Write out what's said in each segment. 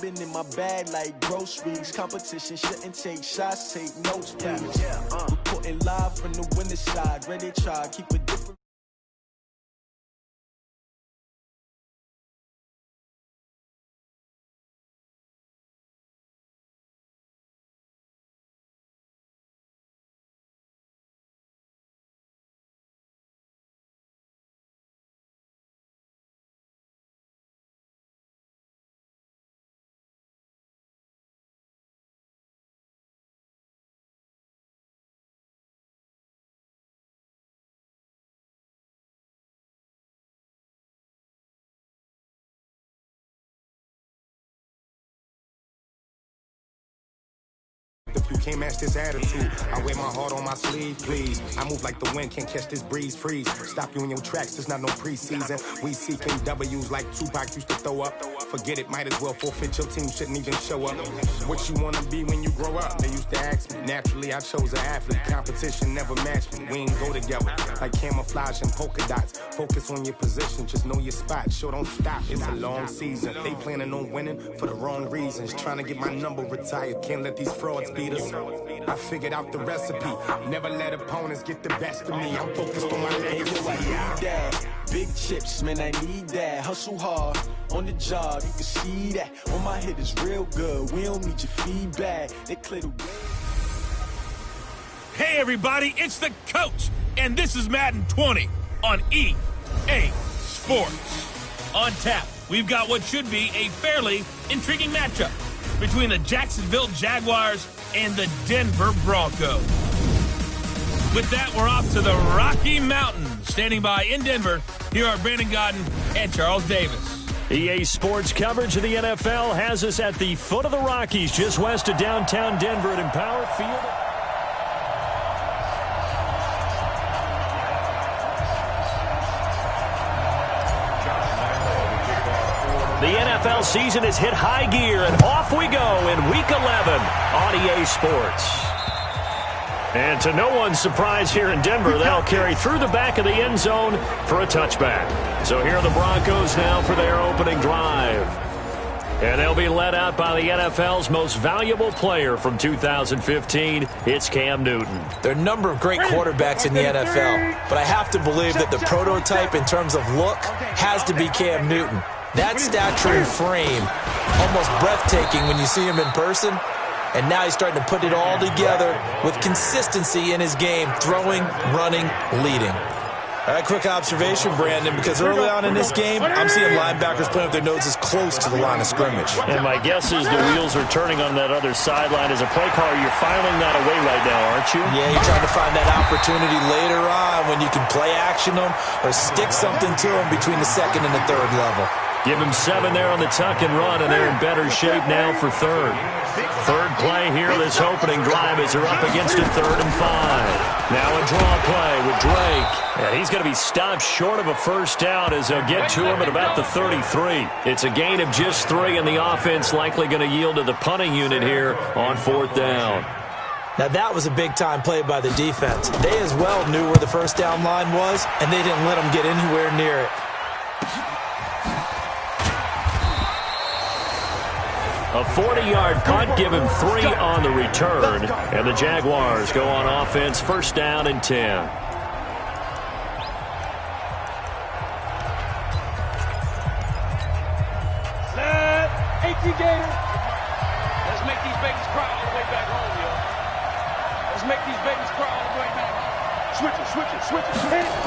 Been in my bag like groceries. Competition shouldn't take shots, take notes, please. Reporting live from the winner's side. Ready to try, keep it different. If you can't match this attitude, I wear my heart on my sleeve, please. I move like the wind, can't catch this breeze, freeze. Stop you in your tracks, there's not no preseason. We seeking W's like Tupac used to throw up. Forget it, might as well forfeit, your team shouldn't even show up. What you wanna be when you grow up? They used to ask me. Naturally, I chose an athlete. Competition never matched me. We ain't go together like camouflage and polka dots. Focus on your position, just know your spot. Sure, don't stop, it's a long season. They planning on winning for the wrong reasons. Trying to get my number retired, can't let these frauds beat us. I figured out the recipe. Never let opponents get the best of me. I'm focused on my legacy. I need that. Big chips, man, I need that. Hustle hard on the job, you can see that. On my head is real good. We don't need your feedback. They clear the way. Hey everybody, it's the coach, and this is Madden 20 on EA Sports. On tap, we've got what should be a fairly intriguing matchup between the Jacksonville Jaguars and the Denver Broncos. With that, we're off to the Rocky Mountains. Standing by in Denver, here are Brandon Godden and Charles Davis. EA Sports coverage of the NFL has us at the foot of the Rockies, just west of downtown Denver at Empower Field. The NFL season has hit high gear, and off we go in Week 11 on EA Sports. And to no one's surprise here in Denver, they'll carry through the back of the end zone for a touchback. So here are the Broncos now for their opening drive. And they'll be led out by the NFL's most valuable player from 2015. It's Cam Newton. There are a number of great quarterbacks in the NFL, but I have to believe that the prototype in terms of look has to be Cam Newton. That stature and frame, almost breathtaking when you see him in person. And now he's starting to put it all together with consistency in his game, throwing, running, leading. All right, quick observation, Brandon, because early on in this game, I'm seeing linebackers playing with their noses close to the line of scrimmage. And my guess is the wheels are turning on that other sideline. As a play caller, you're filing that away right now, aren't you? Yeah, you're trying to find that opportunity later on when you can play action them or stick something to them between the second and the third level. Give him 7 there on the tuck and run, and they're in better shape now for third. Third play here, this opening drive as they're up against a 3rd and 5. Now a draw play with Drake. And he's going to be stopped short of a first down as they'll get to him at about the 33. It's a gain of just 3, and the offense likely going to yield to the punting unit here on 4th down. Now that was a big-time play by the defense. They as well knew where the first down line was, and they didn't let them get anywhere near it. A 40-yard punt, give him 3 on the return, and the Jaguars go on offense, 1st down and 10. Set, 18 Gators. Let's make these babies cry all the way back home, yo. Let's make these babies cry all the way back home. Switch it. Hit it.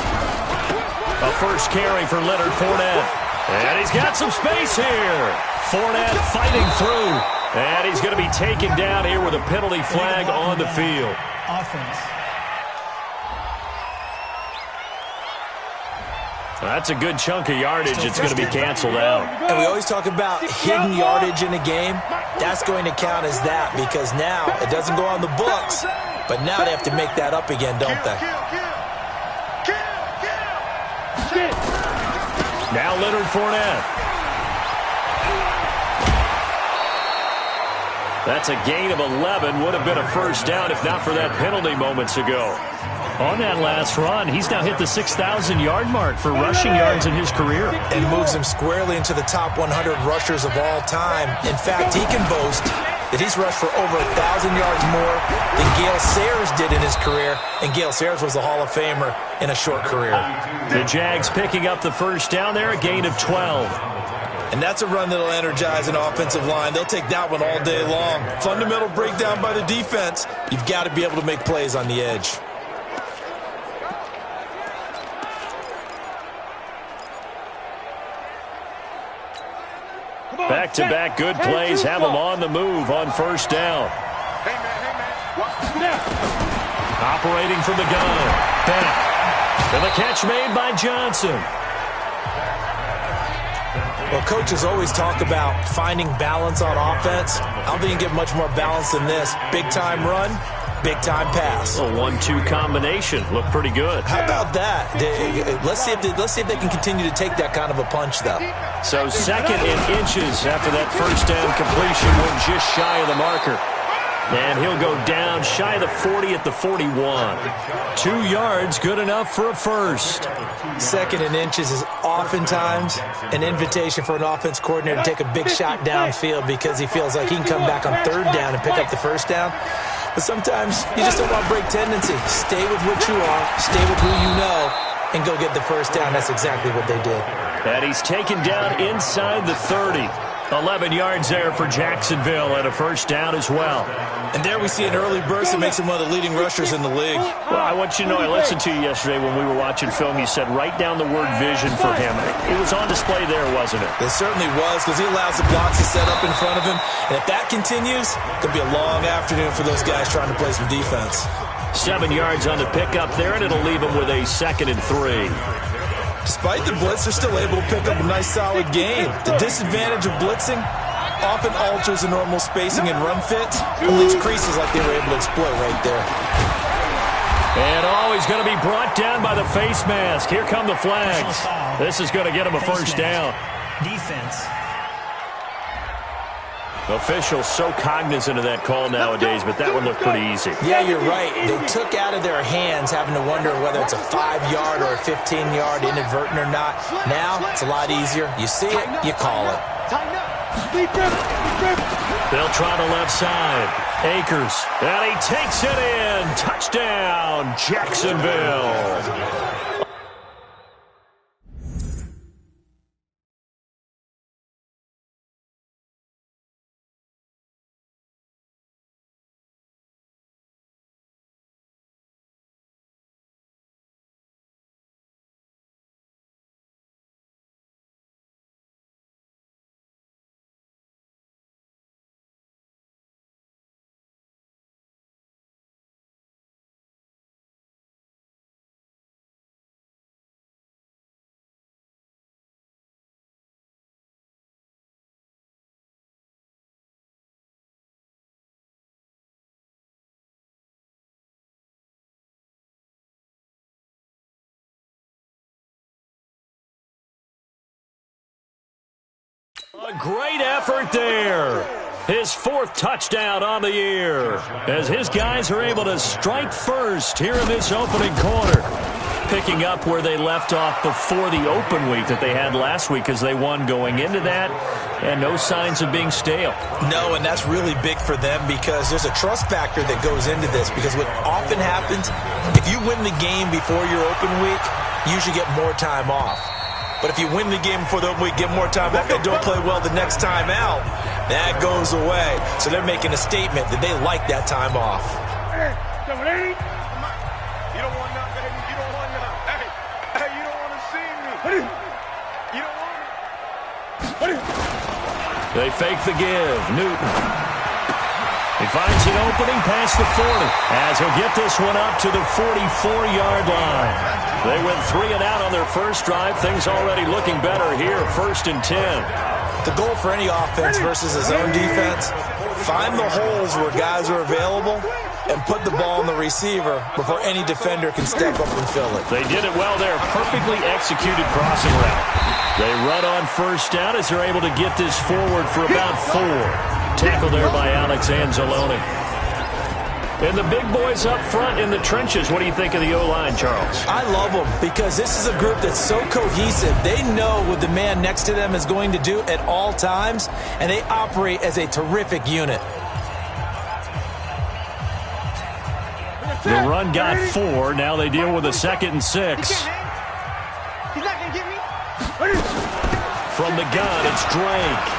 A first carry for Leonard Fournette. And he's got some space here. Fournette fighting through. And he's going to be taken down here with a penalty flag on the field. Offense. That's a good chunk of yardage. It's going to be canceled out. And we always talk about hidden yardage in a game. That's going to count as that because now it doesn't go on the books, but now they have to make that up again, don't they? Now Leonard Fournette. That's a gain of 11. Would have been a first down if not for that penalty moments ago. On that last run, he's now hit the 6,000-yard mark for rushing yards in his career. And moves him squarely into the top 100 rushers of all time. In fact, he can boast that he's rushed for over 1,000 yards more than Gale Sayers did in his career. And Gale Sayers was a Hall of Famer in a short career. The Jags picking up the first down there, a gain of 12. And that's a run that'll energize an offensive line. They'll take that one all day long. Fundamental breakdown by the defense. You've got to be able to make plays on the edge. Back-to-back good plays have them on the move on first down. Operating from the gun. Back. And the catch made by Johnson. Well, coaches always talk about finding balance on offense. I don't think you can get much more balance than this. Big-time run, big-time pass. A 1-2 combination. Looked pretty good. How about that? Let's see if they can continue to take that kind of a punch, though. So second in inches after that first down completion, went just shy of the marker. And he'll go down shy of the 40 at the 41. 2 yards, good enough for a first. Second in inches is oftentimes an invitation for an offense coordinator to take a big shot downfield because he feels like he can come back on third down and pick up the first down. But sometimes you just don't want to break tendency. Stay with what you are, stay with who you know, and go get the first down. That's exactly what they did. And he's taken down inside the 30. 11 yards there for Jacksonville and a first down as well. And there we see an early burst that makes him one of the leading rushers in the league. Well, I want you to know, I listened to you yesterday when we were watching film. You said write down the word vision for him. It was on display there, wasn't it? It certainly was, because he allows the blocks to set up in front of him. And if that continues, it could be a long afternoon for those guys trying to play some defense. 7 yards on the pickup there, and it'll leave him with a 2nd and 3. Despite the blitz, they're still able to pick up a nice, solid gain. The disadvantage of blitzing often alters the normal spacing and run fits, and leaves creases like they were able to exploit right there. And he's going to be brought down by the face mask. Here come the flags. This is going to get him a first down. Defense. Officials so cognizant of that call nowadays, but that one looked pretty easy. Yeah, you're right. They took out of their hands having to wonder whether it's a 5-yard or a 15-yard inadvertent or not. Now, it's a lot easier. You see it, you call it. They'll try the left side. Akers, and he takes it in. Touchdown, Jacksonville. A great effort there. His 4th touchdown on the year as his guys are able to strike first here in this opening quarter. Picking up where they left off before the open week that they had last week as they won going into that, and no signs of being stale. No, and that's really big for them because there's a trust factor that goes into this, because what often happens, if you win the game before your open week, you usually get more time off. But if you win the game before the open week, get more time off, and don't play well the next time out, that goes away. So they're making a statement that they like that time off. Hey, you don't want none, baby. You don't want none. Hey, you don't want to see me. You don't want me. They fake the give. Newton. He finds an opening past the 40 as he'll get this one up to the 44-yard line. They went 3 and out on their first drive. Things already looking better here. 1st and 10. The goal for any offense versus his own defense, find the holes where guys are available and put the ball in the receiver before any defender can step up and fill it. They did it well there. Perfectly executed crossing route. They run on first down as they're able to get this forward for about 4. Tackle there by Alex Anzalone. And the big boys up front in the trenches, what do you think of the O-line, Charles? I love them because this is a group that's so cohesive. They know what the man next to them is going to do at all times, and they operate as a terrific unit. The run got 4. Now they deal with a 2nd and 6. He's not going to get me. From the gun, it's Drake.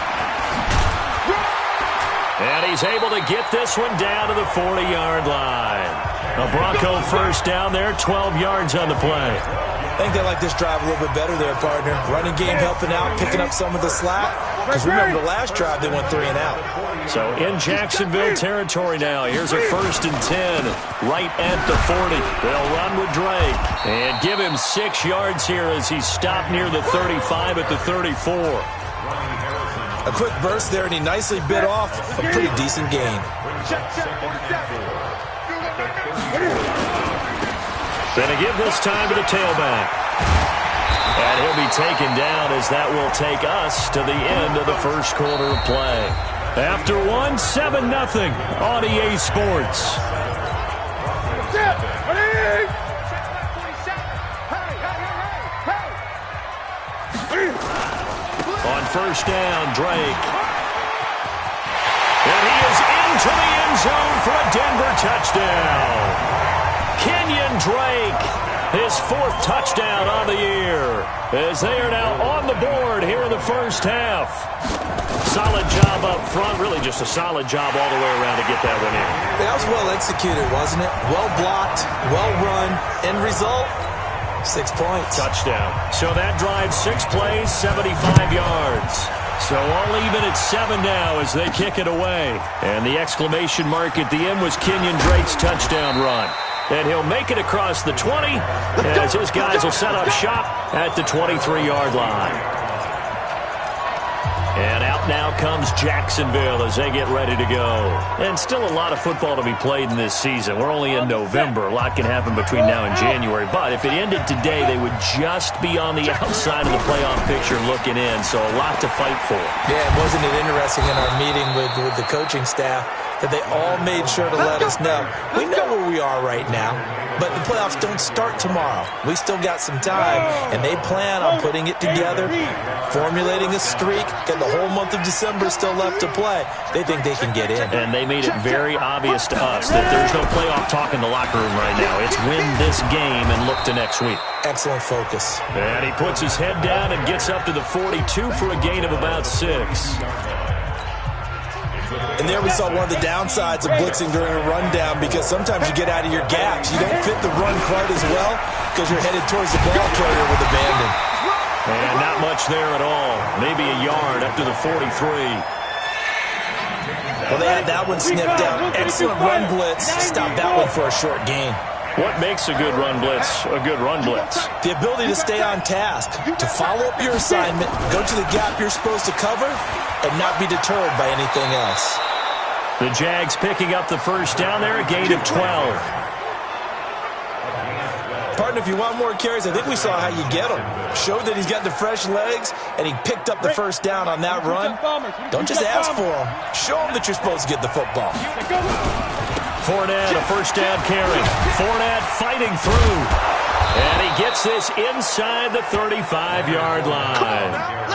And he's able to get this one down to the 40-yard line. A Bronco first down there, 12 yards on the play. I think they like this drive a little bit better there, partner. Running game helping out, picking up some of the slack. Because remember, the last drive they went 3 and out. So in Jacksonville territory now. Here's a 1st and 10, right at the 40. They'll run with Drake and give him 6 yards here as he stopped near the 35 at the 34. A quick burst there, and he nicely bit off a pretty decent gain. Gonna give this time to the tailback. And he'll be taken down as that will take us to the end of the first quarter of play. After 1, 7-0 on EA Sports. On first down, Drake. And he is into the end zone for a Denver touchdown. Kenyon Drake, his 4th touchdown on the year, as they are now on the board here in the first half. Solid job up front, really just a solid job all the way around to get that one in. That was well executed, wasn't it? Well blocked, well run. End result, 6 points. Touchdown. So that drives 6 plays, 75 yards. So all even at 7 now as they kick it away. And the exclamation mark at the end was Kenyon Drake's touchdown run. And he'll make it across the 20 as his guys will set up shop at the 23-yard line. And out now comes Jacksonville as they get ready to go. And still a lot of football to be played in this season. We're only in November. A lot can happen between now and January. But if it ended today, they would just be on the outside of the playoff picture looking in. So a lot to fight for. Yeah, wasn't it interesting in our meeting with the coaching staff that they all made sure to let us know. We know where we are right now, but the playoffs don't start tomorrow. We still got some time, and they plan on putting it together, formulating a streak, got the whole month of December still left to play. They think they can get in. And they made it very obvious to us that there's no playoff talk in the locker room right now. It's win this game and look to next week. Excellent focus. And he puts his head down and gets up to the 42 for a gain of about 6. And there we saw one of the downsides of blitzing during a rundown because sometimes you get out of your gaps. You don't fit the run quite as well because you're headed towards the ball carrier with abandon. And not much there at all. Maybe a yard up to the 43. Well, they had that one sniffed out. Excellent run blitz. Stop that one for a short gain. What makes a good run blitz a good run blitz? The ability to stay on task, to follow up your assignment, go to the gap you're supposed to cover, and not be deterred by anything else. The Jags picking up the first down there, a gain of 12. Partner, if you want more carries, I think we saw how you get them. Showed that he's got the fresh legs, and he picked up the first down on that run. Don't just ask for them. Show them that you're supposed to get the football. Fournette, a first down carry. Fournette fighting through. And he gets this inside the 35-yard line.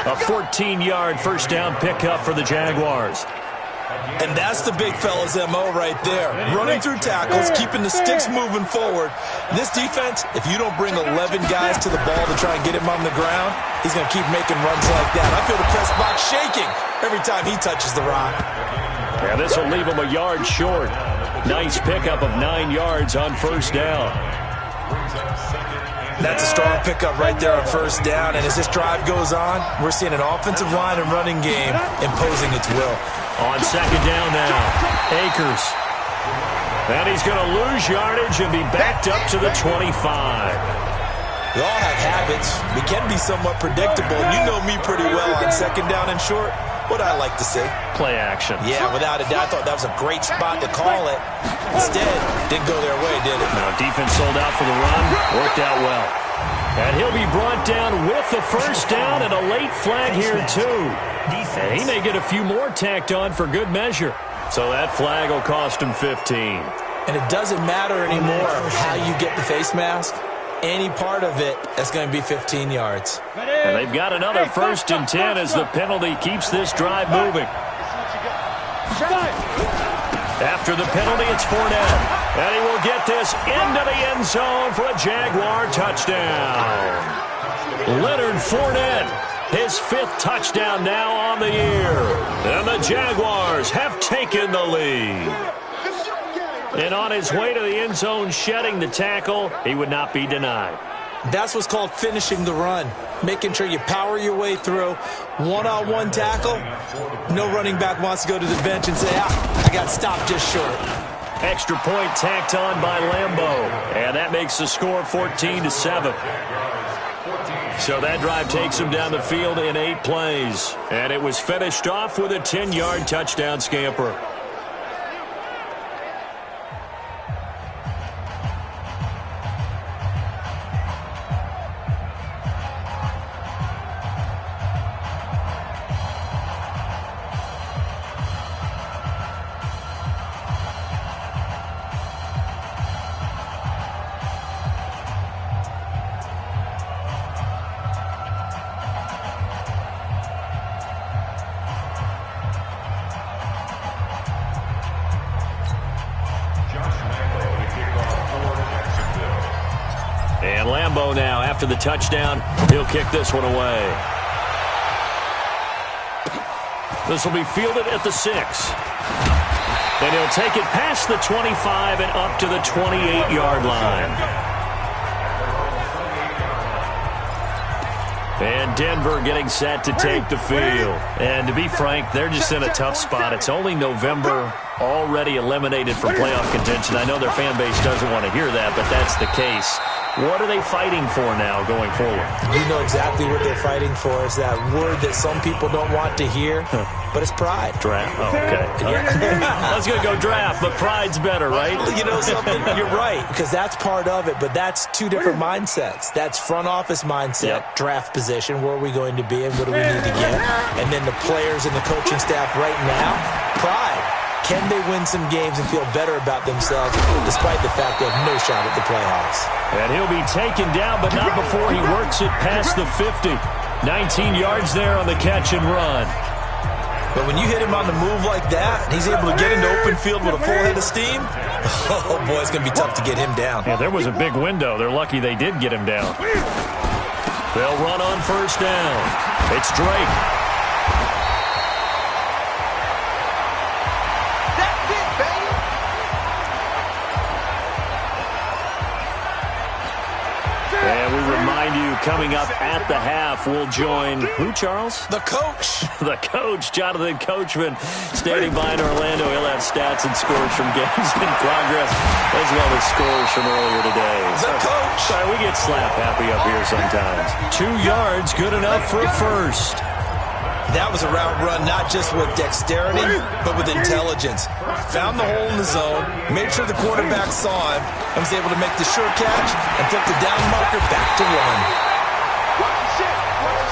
A 14-yard first down pickup for the Jaguars. And that's the big fella's MO right there. Running through tackles, keeping the sticks moving forward. This defense, if you don't bring 11 guys to the ball to try and get him on the ground, he's going to keep making runs like that. I feel the press box shaking every time he touches the rock. Yeah, this will leave him a yard short. Nice pickup of 9 yards on first down. That's a strong pickup right there on first down. And as this drive goes on, we're seeing an offensive line and running game imposing its will. On second down now, Akers. And he's going to lose yardage and be backed up to the 25. We all have habits. We can be somewhat predictable. And you know me pretty well on second down and short. What I like to see. Play action. Yeah, without a doubt. I thought that was a great spot to call it. Instead, didn't go their way, did it? Now, defense sold out for the run. Worked out well. And he'll be brought down with the first down and a late flag here, too. And he may get a few more tacked on for good measure. So that flag will cost him 15. And it doesn't matter anymore how you get the face mask. Any part of it is going to be 15 yards. And they've got another 1st and 10 as the penalty keeps this drive moving. After the penalty, it's Fournette. And he will get this into the end zone for a Jaguar touchdown. Leonard Fournette, his 5th touchdown now on the year. And the Jaguars have taken the lead. And on his way to the end zone, shedding the tackle, he would not be denied. That's what's called finishing the run. Making sure you power your way through. One-on-one tackle. No running back wants to go to the bench and say, I got stopped just short. Extra point tacked on by Lambeau. And that makes the score 14-7. So that drive takes him down the field in 8 plays. And it was finished off with a 10-yard touchdown scamper. And Lambeau now, after the touchdown, he'll kick this one away. This will be fielded at the 6. Then he'll take it past the 25 and up to the 28-yard line. And Denver getting set to take the field. And to be frank, they're just in a tough spot. It's only November, already eliminated from playoff contention. I know their fan base doesn't want to hear that, but that's the case. What are they fighting for now going forward? You know exactly what they're fighting for. Is that word that some people don't want to hear, but it's pride. Draft? Oh, okay. I was going to go draft, but pride's better, right? You know something? You're right, because that's part of it, but that's 2 different mindsets. That's front office mindset, draft position, where are we going to be and what do we need to get? And then the players and the coaching staff right now, pride. Can they win some games and feel better about themselves despite the fact they have no shot at the playoffs? And he'll be taken down, but not before he works it past the 50. 19 yards there on the catch and run. But when you hit him on the move like that, and he's able to get into open field with a full head of steam, oh boy, it's going to be tough to get him down. Yeah, there was a big window. They're lucky they did get him down. They'll run on 1st down. It's Drake. And we remind you, coming up at the half, we'll join who, Charles? The coach. The coach, Jonathan Coachman, standing by in Orlando. He'll have stats and scores from games in progress, as well as scores from earlier today. The coach. Sorry, we get slap happy up here sometimes. 2 yards, good enough for a first. That was a route run, not just with dexterity, but with intelligence. Found the hole in the zone, made sure the quarterback saw him, and was able to make the sure catch and flip the down marker back to run.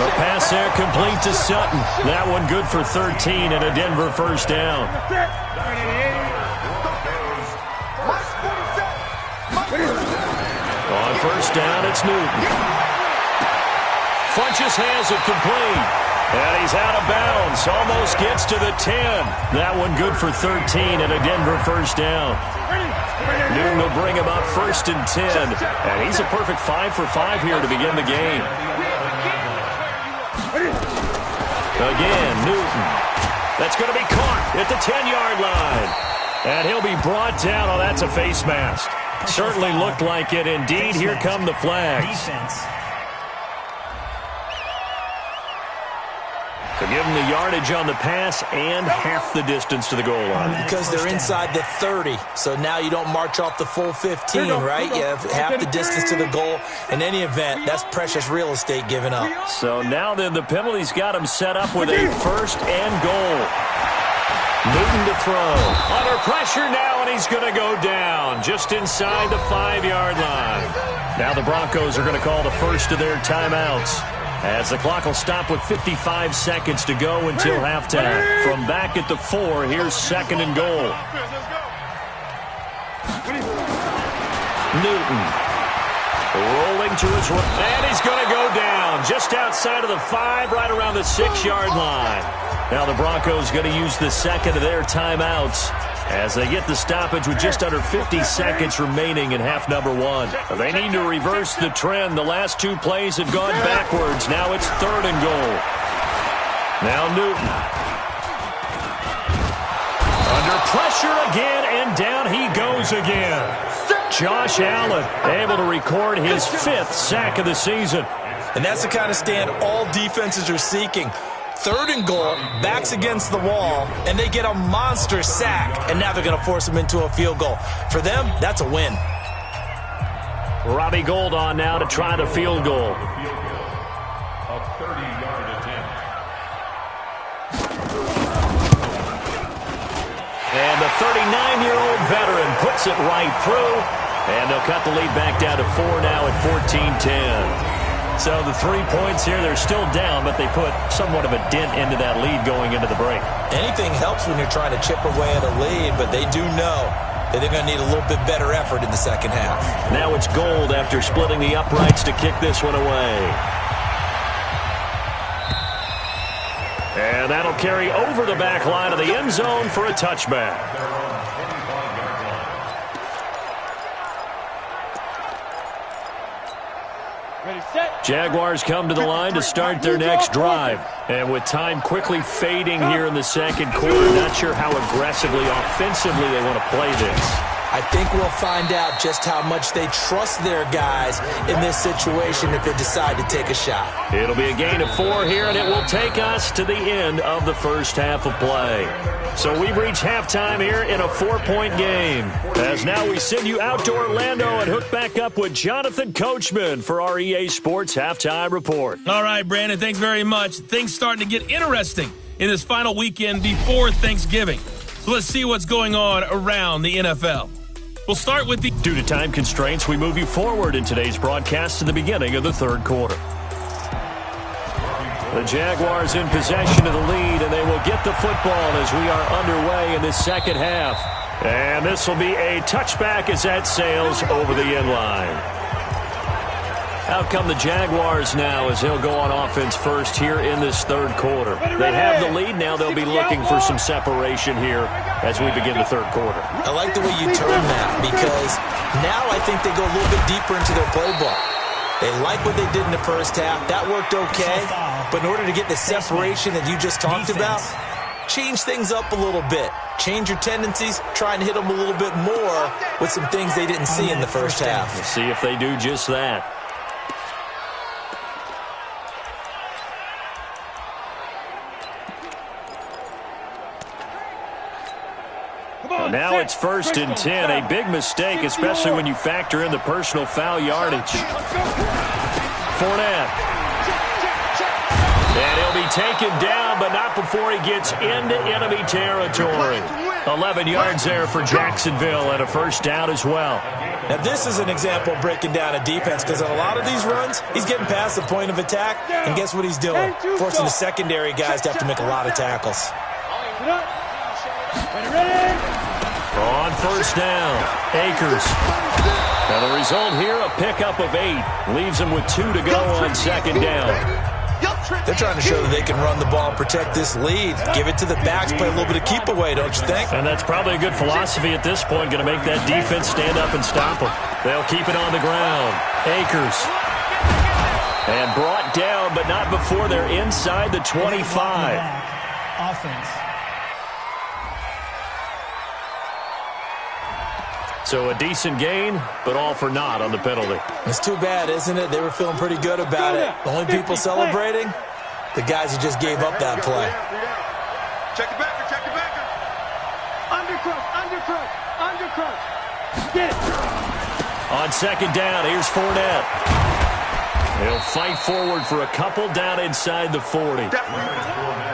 The pass there complete to Sutton. That one good for 13 and a Denver 1st down. On 1st down, it's Newton. Funchess has it complete. And he's out of bounds. Almost gets to the 10. That one good for 13 and a Denver 1st down. Newton will bring him up 1st and 10. And he's a perfect 5 for 5 here to begin the game. Again, Newton. That's going to be caught at the 10-yard line. And he'll be brought down. Oh, that's a face mask. Certainly looked like it. Indeed, here come the flags. So give them the yardage on the pass and half the distance to the goal line. Because they're inside the 30, so now you don't march off the full 15, right? You have half the distance to the goal. In any event, that's precious real estate given up. So now then the penalty's got him set up with a 1st and goal. Newton to throw. Under pressure now, and he's going to go down just inside the 5-yard line. Now the Broncos are going to call the first of their timeouts, as the clock will stop with 55 seconds to go until halftime. From back at the 4, here's 2nd and goal. Newton rolling to his right, and he's going to go down just outside of the 5, right around the 6-yard line. Now the Broncos going to use the second of their timeouts as they get the stoppage with just under 50 seconds remaining in half number 1. They need to reverse the trend. The last 2 plays have gone backwards. Now it's 3rd and goal. Now Newton. Under pressure again, and down he goes again. Josh Allen able to record his 5th sack of the season. And that's the kind of stand all defenses are seeking. 3rd and goal, backs against the wall, and they get a monster sack, and now they're going to force them into a field goal. For them, that's a win. Robbie Gould on now to try the field goal. A 30-yard attempt. And the 39-year-old veteran puts it right through, and they'll cut the lead back down to 4 now at 14-10. So the 3 points here, they're still down, but they put somewhat of a dent into that lead going into the break. Anything helps when you're trying to chip away at a lead, but they do know that they're going to need a little bit better effort in the second half. Now it's Gould after splitting the uprights to kick this one away. And that'll carry over the back line of the end zone for a touchback. Jaguars come to the line to start their next drive. And with time quickly fading here in the second quarter, not sure how aggressively, offensively they want to play this. I think we'll find out just how much they trust their guys in this situation if they decide to take a shot. It'll be a gain of 4 here, and it will take us to the end of the first half of play. So we've reached halftime here in a 4-point game. As now we send you out to Orlando and hook back up with Jonathan Coachman for our EA Sports Halftime Report. All right, Brandon, thanks very much. Things starting to get interesting in this final weekend before Thanksgiving. So let's see what's going on around the NFL. We'll start with the... Due to time constraints, we move you forward in today's broadcast to the beginning of the third quarter. The Jaguars in possession of the lead, and they will get the football as we are underway in the second half. And this will be a touchback as that sails over the end line. Out come the Jaguars now as they'll go on offense first here in this third quarter. They have the lead. Now they'll be looking for some separation here as we begin the third quarter. I like the way you turn that because now I think they go a little bit deeper into their playbook. They like what they did in the first half. That worked okay. But in order to get the separation that you just talked about, change things up a little bit. Change your tendencies. Try and hit them a little bit more with some things they didn't see in the first half. We'll see if they do just that. Now it's 1st and 10. A big mistake, especially when you factor in the personal foul yardage. Fournette. And he'll be taken down, but not before he gets into enemy territory. 11 yards there for Jacksonville and a first down as well. Now this is an example of breaking down a defense because on a lot of these runs, he's getting past the point of attack, and guess what he's doing? Forcing the secondary guys to have to make a lot of tackles. On first down, Akers. Now the result here, a pickup of 8. Leaves them with 2 to go on second down. They're trying to show that they can run the ball and protect this lead. Give it to the backs, play a little bit of keep away, don't you think? And that's probably a good philosophy at this point, going to make that defense stand up and stop them. They'll keep it on the ground. Akers. And brought down, but not before they're inside the 25. Offense. So a decent gain, but all for naught on the penalty. It's too bad, isn't it? They were feeling pretty good about it. The only people celebrating, the guys who just gave up that play. Check the backer, check the backer. Undercrush. Get it. On second down, here's Fournette. He'll fight forward for a couple down inside the 40.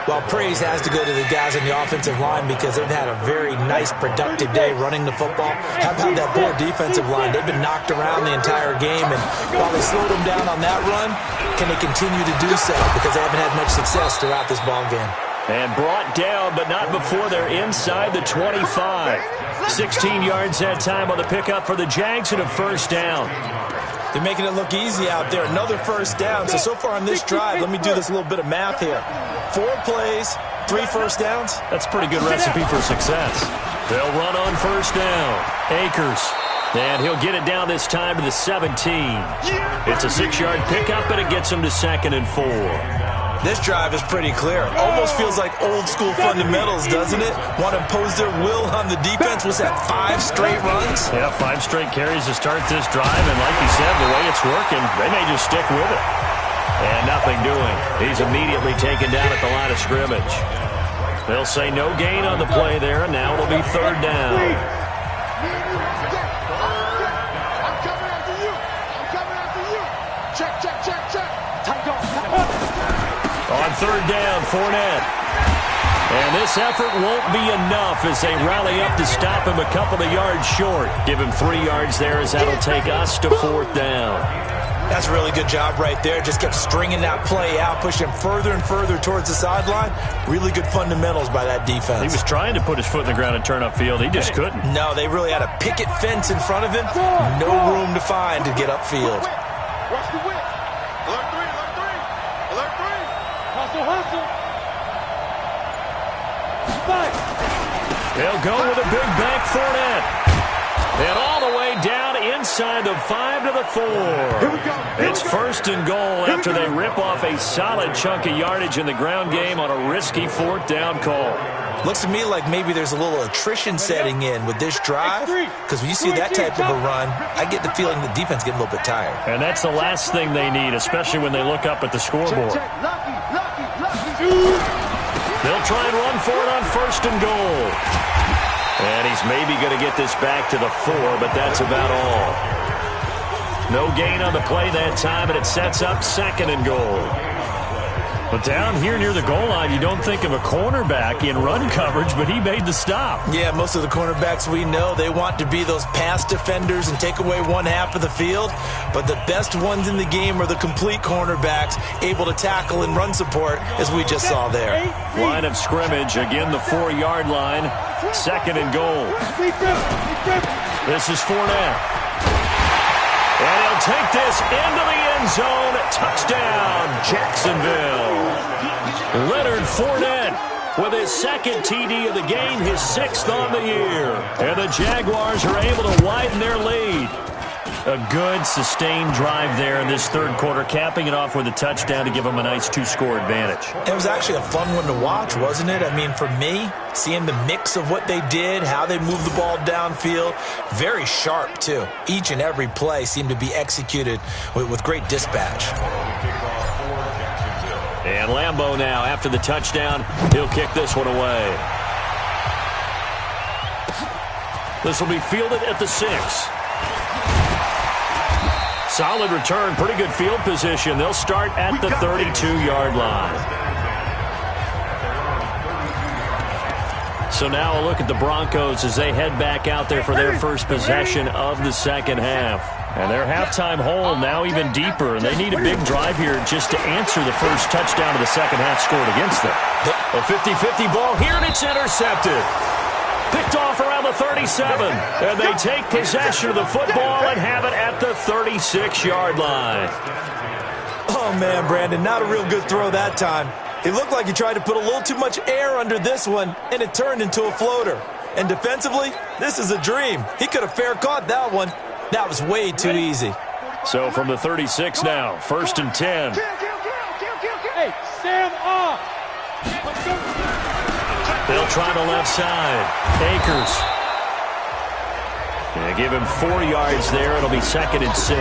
Well, praise has to go to the guys on the offensive line because they've had a very nice, productive day running the football. How about that poor defensive line? They've been knocked around the entire game, and while they slowed them down on that run, can they continue to do so? Because they haven't had much success throughout this ball game. And brought down, but not before they're inside the 25. 16 yards that time on the pickup for the Jags and a first down. They're making it look easy out there. Another first down. So far on this drive, let me do this little bit of math here. 4 plays, 3 first downs. That's a pretty good recipe for success. They'll run on first down. Akers. And he'll get it down this time to the 17. It's a 6-yard pickup, and it gets him to 2nd and 4. This drive is pretty clear. Almost feels like old school fundamentals, doesn't it? Want to impose their will on the defense. Was that 5 straight runs? Yeah, 5 straight carries to start this drive. And like you said, the way it's working, they may just stick with it. And nothing doing. He's immediately taken down at the line of scrimmage. They'll say no gain on the play there, and now it'll be 3rd down. On 3rd down, Fournette. And this effort won't be enough as they rally up to stop him a couple of yards short. Give him 3 yards there as that'll take us to 4th down. That's a really good job right there. Just kept stringing that play out, pushing further and further towards the sideline. Really good fundamentals by that defense. He was trying to put his foot in the ground and turn upfield. He just couldn't. No, they really had a picket fence in front of him. No room to find to get upfield. Watch the whip. Alert 3, alert 3. Alert 3. Hustle, hustle. They'll go with a big back Fournette. And all the way down inside the 5 to the 4. It's 1st and goal after they rip off a solid chunk of yardage in the ground game on a risky 4th down call. Looks to me like maybe there's a little attrition setting in with this drive, because when you see that type of a run, I get the feeling the defense getting a little bit tired. And that's the last thing they need, especially when they look up at the scoreboard. They'll try and run for it on 1st and goal. And he's maybe going to get this back to the 4, but that's about all. No gain on the play that time, and it sets up 2nd and goal. But down here near the goal line, you don't think of a cornerback in run coverage, but he made the stop. Yeah, most of the cornerbacks we know, they want to be those pass defenders and take away one half of the field. But the best ones in the game are the complete cornerbacks, able to tackle and run support, as we just saw there. Line of scrimmage, again the 4-yard line, 2nd and goal. This is Fournette. And he'll take this into the end zone. Touchdown, Jacksonville. Leonard Fournette with his 2nd TD of the game, his 6th on the year. And the Jaguars are able to widen their lead. A good, sustained drive there in this 3rd quarter, capping it off with a touchdown to give them a nice 2-score advantage. It was actually a fun one to watch, wasn't it? I mean, for me, seeing the mix of what they did, how they moved the ball downfield, very sharp, too. Each and every play seemed to be executed with great dispatch. And Lambeau now, after the touchdown, he'll kick this one away. This will be fielded at the 6. Solid return, pretty good field position. They'll start at the 32-yard line. So now a look at the Broncos as they head back out there for their first possession of the 2nd half. And their halftime hole now even deeper, and they need a big drive here just to answer the first touchdown of the 2nd half scored against them. A 50-50 ball here, and it's intercepted. Picked off around the 37, and they take possession of the football and have it at the 36-yard line. Oh, man, Brandon, not a real good throw that time. It looked like he tried to put a little too much air under this one, and it turned into a floater. And defensively, this is a dream. He could have fair caught that one. That was way too easy. So from the 36 now, 1st and 10. Hey, stand up. Let's go. They'll try the left side. Akers. Yeah, give him 4 yards there. It'll be 2nd and 6.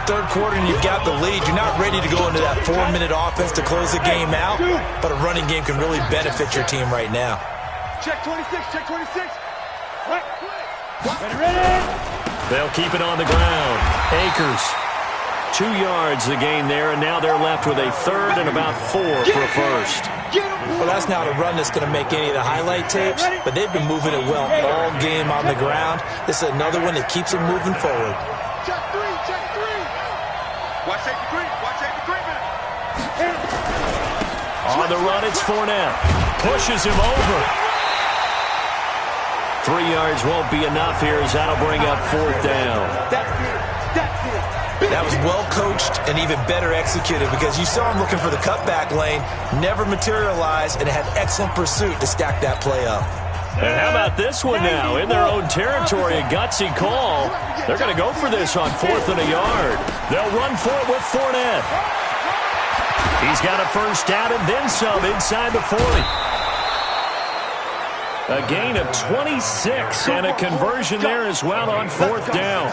3rd quarter and you've got the lead. You're not ready to go into that 4-minute offense to close the game out, but a running game can really benefit your team right now. Check 26, check 26. Right. Ready. They'll keep it on the ground. Akers. 2 yards the gain there, and now they're left with a 3rd and about 4 for a first. Well, that's not a run that's going to make any of the highlight tapes, but they've been moving it well all game on the ground. This is another one that keeps them moving forward. Check 3, check 3. Watch safety 3, watch safety 3, man. On On the run, it's Fournette. Pushes him over. 3 yards won't be enough here as that'll bring up 4th down. That was well coached and even better executed because you saw him looking for the cutback lane, never materialized, and had excellent pursuit to stack that play up. And how about this one now? In their own territory, a gutsy call. They're going to go for this on 4th and a yard. They'll run for it with Fournette. He's got a first down and then some inside the 40. A gain of 26 and a conversion there as well on 4th down.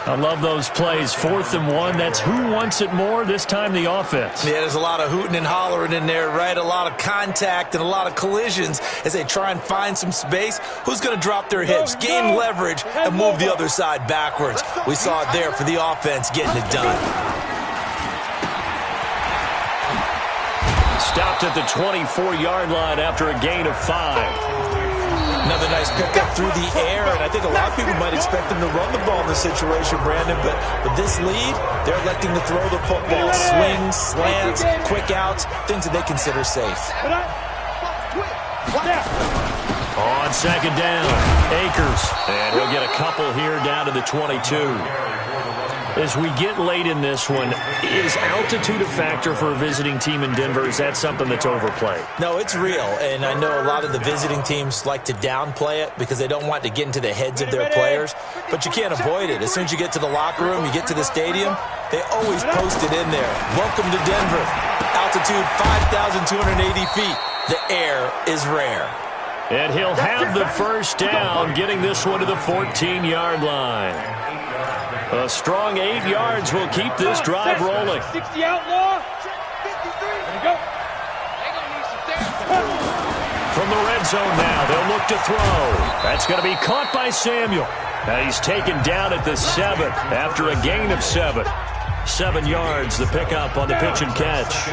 I love those plays. 4th and 1. That's who wants it more, this time the offense. Yeah, there's a lot of hooting and hollering in there, right? A lot of contact and a lot of collisions as they try and find some space. Who's going to drop their hips, gain leverage, and move the other side backwards? We saw it there for the offense getting it done. Stopped at the 24-yard line after a gain of 5. Another nice pickup through the air, and I think a lot of people might expect them to run the ball in this situation, Brandon, but with this lead, they're electing to throw the football. Swings, slants, quick outs, things that they consider safe. On 2nd down, Akers, and he'll get a couple here down to the 22. As we get late in this one, is altitude a factor for a visiting team in Denver? Is that something that's overplayed? No, it's real, and I know a lot of the visiting teams like to downplay it because they don't want to get into the heads of their players, but you can't avoid it. As soon as you get to the locker room, you get to the stadium, they always post it in there. Welcome to Denver. Altitude 5,280 feet. The air is rare. And he'll have the first down, getting this one to the 14-yard line. A strong 8 yards will keep this drive rolling. 60 outlaw. 53. There you go. From the red zone now, they'll look to throw. That's going to be caught by Samuel. And he's taken down at the 7 after a gain of 7. 7 yards, the pickup on the pitch and catch.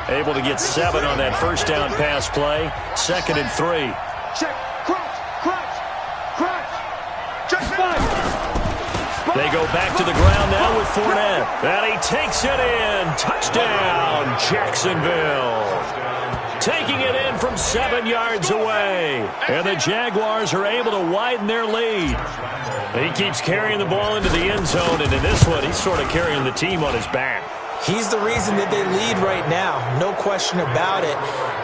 Able to get 7 on that first down pass play. 2nd and 3. Check. Crunch. Check 5. They go back to the ground now with Fournette. And he takes it in. Touchdown, Jacksonville. Taking it in from 7 yards away. And the Jaguars are able to widen their lead. He keeps carrying the ball into the end zone, and in this one, he's sort of carrying the team on his back. He's the reason that they lead right now, no question about it.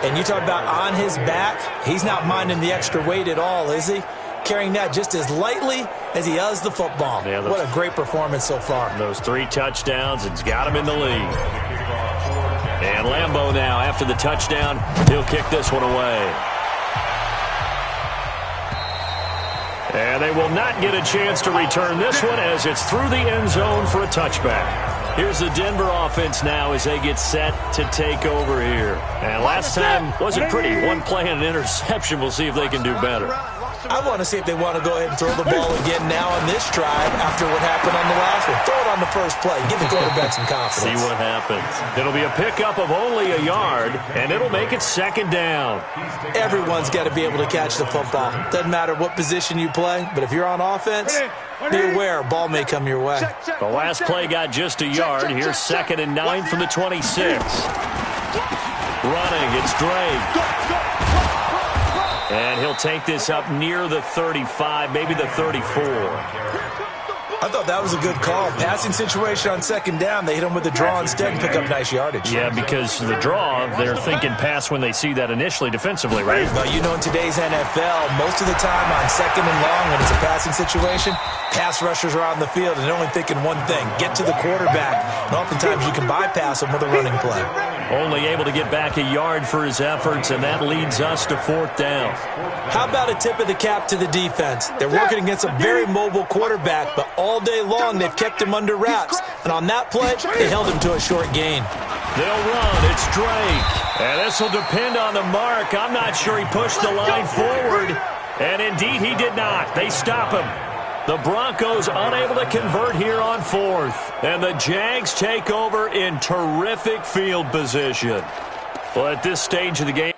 And you talk about on his back, he's not minding the extra weight at all, is he? Carrying that just as lightly as he does the football. Yeah, what a great performance so far. Those 3 touchdowns, it's got him in the lead. And Lambeau now, after the touchdown, he'll kick this one away. And they will not get a chance to return this one as it's through the end zone for a touchback. Here's the Denver offense now as they get set to take over here. And last time wasn't pretty. One play and an interception. We'll see if they can do better. I want to see if they want to go ahead and throw the ball again now on this drive after what happened on the last one. Throw it on the first play. Give the quarterback some confidence. See what happens. It'll be a pickup of only a yard, and it'll make it 2nd down. Everyone's got to be able to catch the football. Doesn't matter what position you play, but if you're on offense, be aware a ball may come your way. The last play got just a yard. Here's 2nd and 9 from the 26. Running, it's Drake. And he'll take this up near the 35, maybe the 34. I thought that was a good call. Passing situation on 2nd down. They hit him with the draw instead and pick up nice yardage. Yeah, because the draw, they're thinking pass when they see that initially defensively, right? Well, you know, in today's NFL, most of the time on 2nd and long when it's a passing situation, pass rushers are on the field and they're only thinking one thing, get to the quarterback. And oftentimes you can bypass them with a running play. Only able to get back a yard for his efforts, and that leads us to 4th down. How about a tip of the cap to the defense? They're working against a very mobile quarterback, but all day long they've kept him under wraps. And on that play, they held him to a short gain. They'll run. It's Drake. And this will depend on the mark. I'm not sure he pushed the line forward. And indeed, he did not. They stop him. The Broncos unable to convert here on 4th. And the Jags take over in terrific field position. Well, at this stage of the game,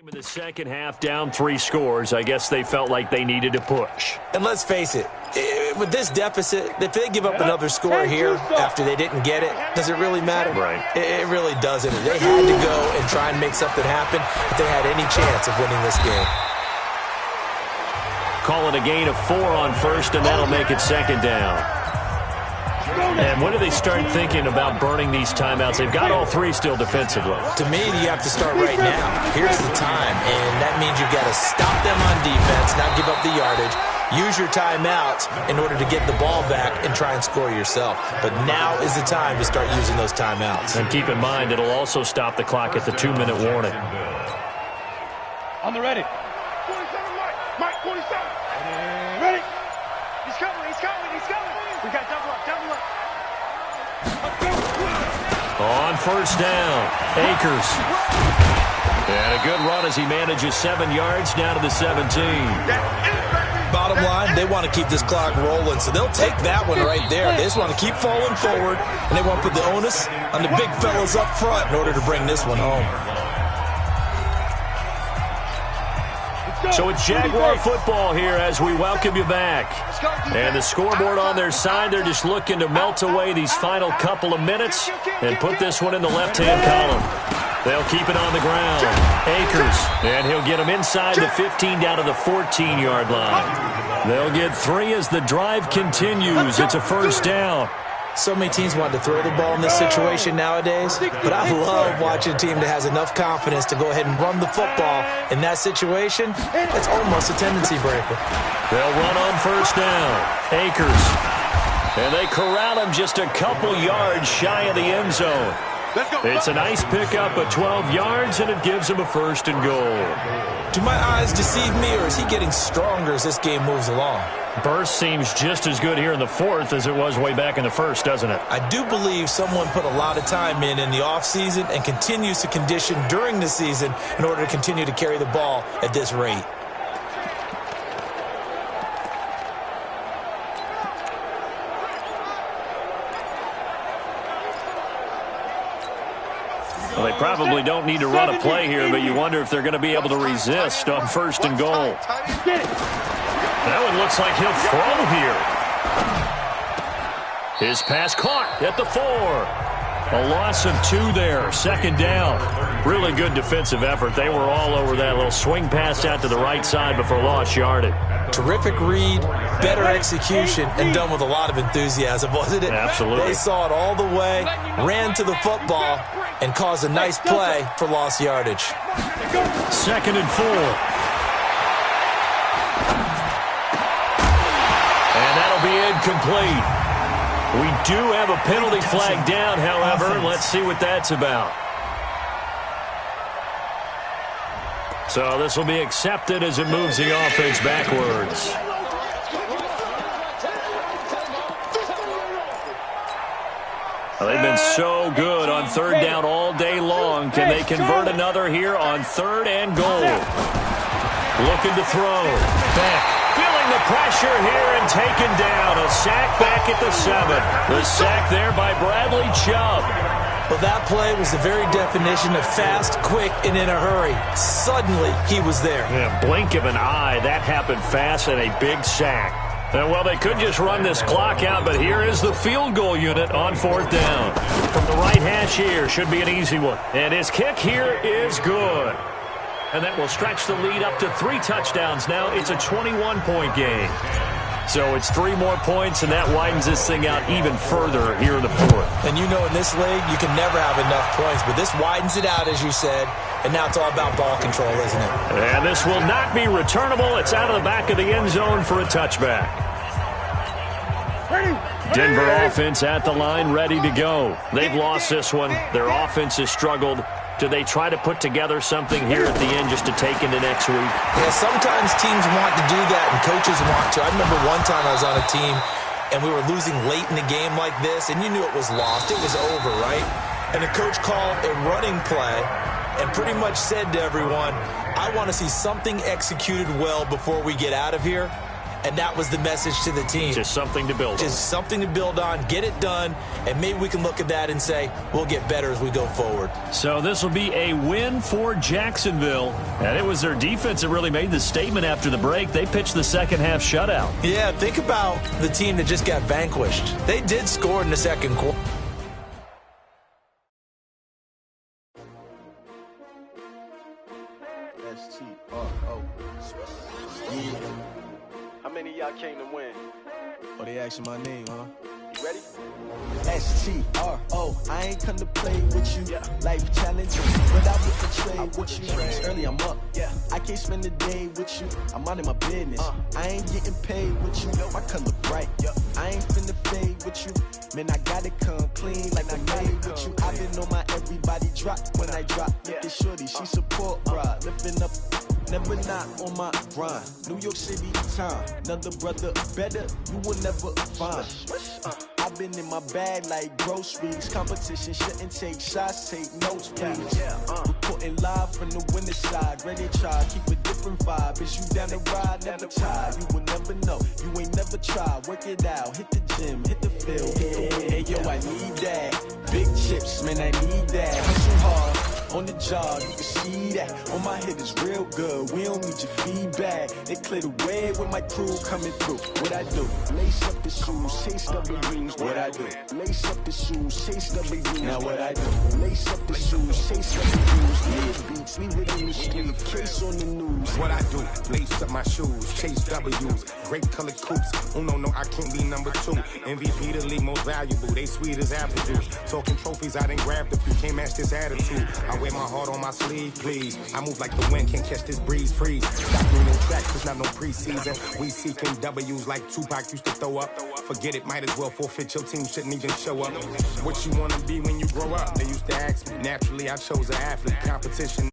In the second half, down 3 scores, I guess they felt like they needed to push. And let's face it, with this deficit, if they give up another score here after they didn't get it, does it really matter? Right. It really doesn't. They had to go and try and make something happen if they had any chance of winning this game. Call it a gain of 4 on first, and that'll make it second down. And when do they start thinking about burning these timeouts? They've got all 3 still defensively. To me, you have to start right now. Here's the time, and that means you've got to stop them on defense, not give up the yardage, use your timeouts in order to get the ball back and try and score yourself. But now is the time to start using those timeouts. And keep in mind, it'll also stop the clock at the 2-minute warning. On the ready. 47 Mike, 47. Ready. He's coming. We got double up. On first down, Akers. And a good run as he manages 7 yards down to the 17. Bottom line, they want to keep this clock rolling, so they'll take that one right there. They just want to keep falling forward, and they want to put the onus on the big fellas up front in order to bring this one home. So it's Jaguar football here as we welcome you back. And the scoreboard on their side, they're just looking to melt away these final couple of minutes and put this one in the left-hand column. They'll keep it on the ground. Akers, and he'll get them inside the 15 down to the 14-yard line. They'll get 3 as the drive continues. It's a first down. So many teams want to throw the ball in this situation nowadays, but I love watching a team that has enough confidence to go ahead and run the football. In that situation, it's almost a tendency breaker. They'll run on first down. Akers. And they corral him just a couple yards shy of the end zone. It's a nice pickup of 12 yards, and it gives him a first and goal. Do my eyes deceive me, or is he getting stronger as this game moves along? Burst seems just as good here in the fourth as it was way back in the first, doesn't it? I do believe someone put a lot of time in the offseason and continues to condition during the season in order to continue to carry the ball at this rate. Well, they probably don't need to run a play here, but you wonder if they're going to be able to resist on first and goal. That one looks like he'll throw here. His pass caught at the 4. A loss of 2 there, second down. Really good defensive effort. They were all over that little swing pass out to the right side before lost yardage. Terrific read, better execution, and done with a lot of enthusiasm, wasn't it? Absolutely. They saw it all the way, ran to the football, and caused a nice play for lost yardage. Second and 4. And that'll be incomplete. We do have a penalty flag down, however. Let's see what that's about. So this will be accepted as it moves the offense backwards. Well, they've been so good on third down all day long. Can they convert another here on third and goal? Looking to throw. Back. Feeling the pressure here and taken down. A sack back at the 7. The sack there by Bradley Chubb. Well, that play was the very definition of fast, quick, and in a hurry. Suddenly, he was there. Yeah, blink of an eye. That happened fast and a big sack. And, well, they could just run this clock out, but here is the field goal unit on fourth down. From the right hash here, should be an easy one. And his kick here is good. And that will stretch the lead up to 3 touchdowns now. It's a 21-point game. So it's 3 more points, and that widens this thing out even further here in the fourth. And you know in this league, you can never have enough points, but this widens it out, as you said, and now it's all about ball control, isn't it? And this will not be returnable. It's out of the back of the end zone for a touchback. Denver offense at the line, ready to go. They've lost this one. Their offense has struggled. Do they try to put together something here at the end just to take into next week? Yeah, sometimes teams want to do that and coaches want to. I remember one time I was on a team and we were losing late in the game like this, and you knew it was lost. It was over, right? And the coach called a running play and pretty much said to everyone, I want to see something executed well before we get out of here. and that was the message to the team. Just something to build on. Just something to build on, get it done, and maybe we can look at that and say, we'll get better as we go forward. So this will be a win for Jacksonville, and it was their defense that really made the statement after the break. They pitched the second half shutout. Yeah, think about the team that just got vanquished. They did score in the second quarter. Yeah. How many of y'all came to win? Oh, they asking my name, huh? You ready? S-T-R-O. I ain't come to play with you. Life challenges, but I wouldn't trade with you. It's early, I'm up. I can't spend the day with you. I'm minding my business. I ain't getting paid with you. My color bright. I ain't finna fade with you. Man, I gotta come clean like I'm made with you. I've been on my everybody drop when I drop. Look at shorty, she support, bruh. Lifting up. Never not on my grind. New York City time. Another brother better, you will never find. I've been in my bag like groceries. Competition shouldn't take shots, take notes, please. Reporting live from the winning side. Ready to try, keep a different vibe. Is you down the ride, never tired. You will never know, you ain't never tried. Work it out, hit the gym, hit the field, hit the wind. Hey yo, I need that. Big chips, man, I need that. Hustle hard. On the job, you can see that. On my head is real good. We don't need your feedback. They clear the way with my crew coming through. What I do? Lace up the shoes, chase W's. What I do? Lace up the shoes, chase W's. Now what I do? Lace up the shoes, chase W's. Live beats, leave it in the street. Case on the news. What I do? Lace up my shoes, chase W's. Great colored coops. Oh no, I can't be number 2. MVP the league most valuable. They sweet as apple juice. Talking trophies, I done grabbed a few. Can't match this attitude. I wear my heart on my sleeve, please. I move like the wind, can't catch this breeze, freeze. Stop doing tracks, it's not no preseason. We seeking W's like Tupac used to throw up. Forget it, might as well forfeit. Your team shouldn't even show up. What you wanna be when you grow up? They used to ask me. Naturally, I chose an athlete. Competition.